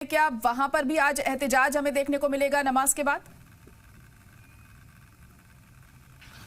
क्या वहां पर भी आज एहतजाज हमें देखने को मिलेगा नमाज के बाद?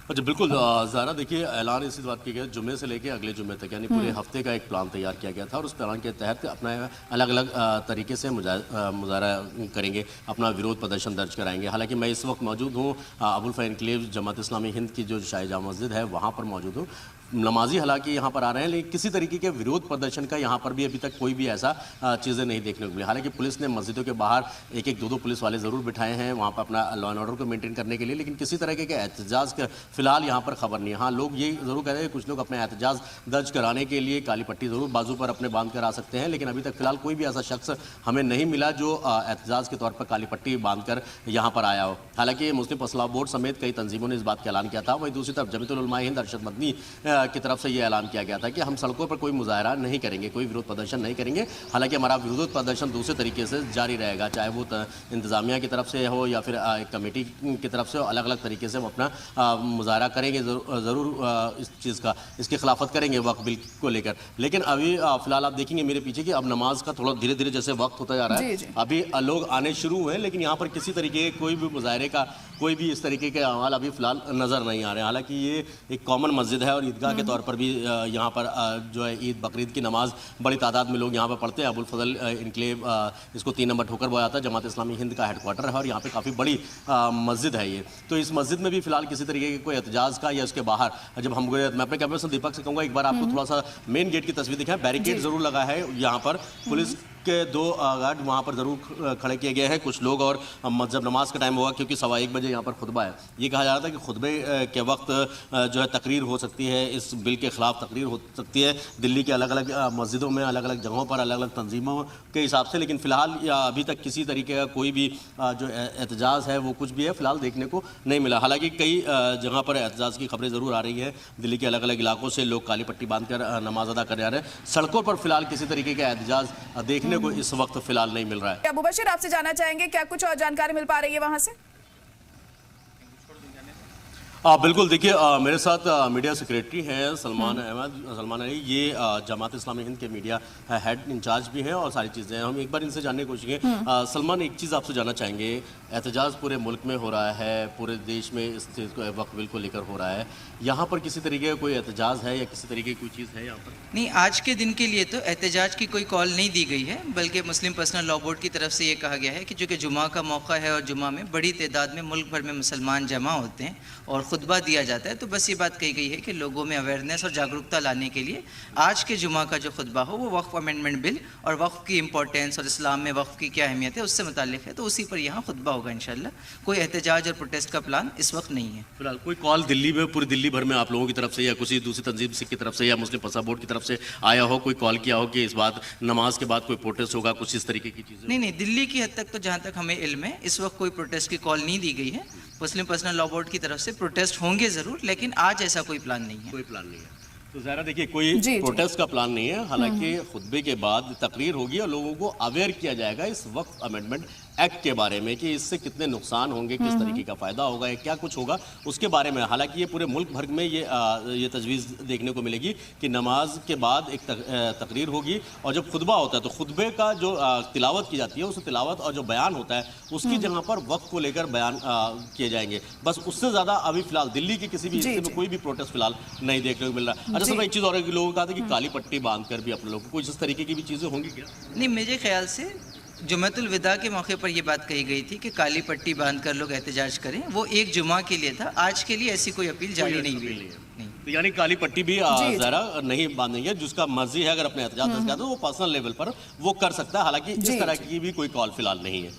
अच्छा, बिल्कुल ज़ारा, देखिए ऐलान इसी बात किया गया जुम्मे से लेके अगले जुम्मे तक, यानी पूरे हफ्ते का एक प्लान तैयार किया गया था और उस प्लान के तहत अपना अलग अलग तरीके से मुजाहरा करेंगे, अपना विरोध प्रदर्शन दर्ज कराएंगे। हालांकि मैं इस वक्त मौजूद हूँ अबुल फैन एनक्लेव जमात इस्लामी हिंद की जो शाही जामा मस्जिद है वहाँ पर मौजूद हूँ। नमाजी हालांकि यहाँ पर आ रहे हैं, लेकिन किसी तरीके के विरोध प्रदर्शन का यहाँ पर भी अभी तक कोई भी ऐसा चीज़ें नहीं देखने को मिली। हालांकि पुलिस ने मस्जिदों के बाहर एक एक दो पुलिस वाले ज़रूर बिठाए हैं वहाँ पर अपना लॉ एंड ऑर्डर को मेंटेन करने के लिए, लेकिन किसी तरीके के एहतजाज का फिलहाल यहाँ पर खबर नहीं है। हाँ, लोग ये ज़रूर कह रहे हैं, कुछ लोग अपने एहतजाज दर्ज कराने के लिए काली पट्टी ज़रूर बाजू पर अपने बांध कर आ सकते हैं, लेकिन अभी तक फिलहाल कोई भी ऐसा शख्स हमें नहीं मिला जो एहतजाज के तौर पर काली पट्टी बांध कर यहाँ पर आया हो। हालांकि मुस्लिम फसला बोर्ड समेत कई तंजीमों ने इस बात का ऐलान किया था। वहीं दूसरी तरफ जमीयतुल उलमा हिंद अरशद मदनी की तरफ से ये ऐलान किया गया था कि हम सड़कों पर कोई मुजाहरा नहीं करेंगे, कोई विरोध प्रदर्शन नहीं करेंगे। हालांकि हमारा विरोध प्रदर्शन दूसरे तरीके से जारी रहेगा, चाहे वो इंतजामिया की तरफ से हो या फिर कमेटी की तरफ से हो। अलग अलग तरीके से हम अपना मुजाहरा करेंगे ज़रूर इस चीज़ का, इसकी खिलाफत करेंगे वक्त बिल को लेकर। लेकिन अभी फिलहाल आप देखेंगे मेरे पीछे कि अब नमाज का थोड़ा धीरे धीरे जैसे वक्त होता जा रहा है, अभी लोग आने शुरू हुए हैं, लेकिन यहाँ पर किसी तरीके कोई भी मुजाहरे का कोई भी इस तरीके के अमाल अभी फिलहाल नज़र नहीं आ रहे हैं। हालांकि ये एक कॉमन मस्जिद है और ईदगाह के तौर पर भी यहाँ पर जो है ईद बकरीद की नमाज बड़ी तादाद में लोग यहाँ पर पढ़ते हैं। अबुल फजल इनक्लेव इसको 3 नंबर ठोकर बोया था, जमात इस्लामी हिंद का हेडक्वार्टर है और यहाँ पे काफ़ी बड़ी मस्जिद है ये। तो इस मस्जिद में भी फिलहाल किसी तरीके के कोई एहतजाज का या उसके बाहर जब हम मैं अपने कैमरे से दीपक से कहूँगा एक बार आपको थोड़ा सा मेन गेट की तस्वीर दिखाएं। बैरिकेड जरूर लगा है यहाँ पर, पुलिस के 2 गार्ड वहाँ पर ज़रूर खड़े किए गए हैं। कुछ लोग और जब नमाज का टाइम होगा, क्योंकि 1:15 बजे यहाँ पर खुतबा है, ये कहा जा रहा था कि खुतबे के वक्त जो है तकरीर हो सकती है, इस बिल के ख़िलाफ़ तकरीर हो सकती है दिल्ली के अलग अलग मस्जिदों में, अलग अलग जगहों पर, अलग अलग तंजीमों के हिसाब से। लेकिन फ़िलहाल अभी तक किसी तरीके का कोई भी जो एहतजाज है वो कुछ भी है फ़िलहाल देखने को नहीं मिला। हालाँकि कई जगह पर एहतजाज की खबरें ज़रूर आ रही हैं, दिल्ली के अलग अलग इलाकों से लोग काली पट्टी बांध कर नमाज अदा कर जा रहे हैं। सड़कों पर फिलहाल किसी तरीके का एहतजाज देखने को इस वक्त फिलहाल नहीं मिल रहा है। अबू बशीर, आपसे जानना चाहेंगे क्या कुछ और जानकारी मिल पा रही है वहां से? बिल्कुल, देखिए मेरे साथ मीडिया सेक्रेटरी हैं सलमान अली, ये जमात इस्लामी हिंद के मीडिया हेड इंचार्ज भी हैं और सारी चीज़ें हैं। हम एक बार इनसे जानने की कोशिश करें। सलमान, एक चीज़ आपसे जानना चाहेंगे, एहतजाज पूरे मुल्क में हो रहा है, पूरे देश में इस चीज़ को वक्फ बिल को लेकर हो रहा है, यहाँ पर किसी तरीके का कोई एहतजाज है या किसी तरीके की कोई चीज़ है यहाँ पर? नहीं, आज के दिन के लिए तो एहतजाज की कोई कॉल नहीं दी गई है, बल्कि मुस्लिम पर्सनल लॉ बोर्ड की तरफ से ये कहा गया है कि चूँकि जुमा का मौका है और जुमा में बड़ी तादाद में मुल्क भर में मुसलमान जमा होते हैं और खुतबा दिया जाता है, तो बस ये बात कही गई है कि लोगों में अवेयरनेस और जागरूकता लाने के लिए आज के जुमा का जो खुतबा हो वो वक्फ अमेंडमेंट बिल और वक्फ की इंपॉर्टेंस और इस्लाम में वक्फ की क्या अहमियत है उससे मुताल्लिक़ है, तो उसी पर यहाँ खुतबा होगा इंशाल्लाह। कोई एहतजाज और प्रोटेस्ट का प्लान इस वक्त नहीं है। फिलहाल कोई कॉल दिल्ली में, पूरी दिल्ली भर में आप लोगों की तरफ से या किसी दूसरी तंजीम की तरफ से या मुस्लिम फसला बोर्ड की तरफ से आया हो, कोई कॉल किया हो कि इस बात नमाज के बाद कोई प्रोटेस्ट होगा, कुछ इस तरीके की चीज़ें? नहीं, दिल्ली की हद तक तो जहाँ तक हमें इल्म है इस वक्त कोई प्रोटेस्ट की कॉल नहीं दी गई है। मुस्लिम पर्सनल लॉ बोर्ड की तरफ से प्रोटेस्ट होंगे ज़रूर, लेकिन आज ऐसा कोई प्लान नहीं है। कोई प्लान नहीं है। तो ज़रा देखिए, कोई प्रोटेस्ट का प्लान नहीं है। हालांकि खुतबे के बाद तकरीर होगी और लोगों को अवेयर किया जाएगा इस वक्त अमेंडमेंट एक्ट के बारे में कि इससे कितने नुकसान होंगे, किस तरीके का फ़ायदा होगा या क्या कुछ होगा उसके बारे में। हालांकि ये पूरे मुल्क भर में ये तजवीज़ देखने को मिलेगी कि नमाज के बाद एक तकरीर होगी और जब खुतबा होता है तो खुतबे का जो तिलावत की जाती है उस तिलावत और जो बयान होता है उसकी जगह पर वक्त को लेकर बयान किए जाएंगे। बस उससे ज़्यादा अभी फिलहाल दिल्ली के किसी भी हिस्से में कोई भी प्रोटेस्ट फिलहाल नहीं देखने को मिल रहा है। अच्छा सर, मैं एक चीज़ और लोगों को कहा था कि काली पट्टी बांध कर भी अपने लोगों को कुछ इस तरीके की भी चीज़ें होंगी क्या? नहीं, मेरे ख्याल से जुम्मतुल विदा के मौके पर यह बात कही गई थी कि काली पट्टी बांधकर लोग एहतजाज करें, वो एक जुमा के लिए था। आज के लिए ऐसी कोई अपील जारी नहीं हुई। तो यानी काली पट्टी भी ज़रा नहीं बांधेंगे, जिसका मर्जी है अगर अपने एहतजाज वो पर्सनल लेवल पर वो कर सकता है। हालांकि इस तरह की भी कोई कॉल फिलहाल नहीं है।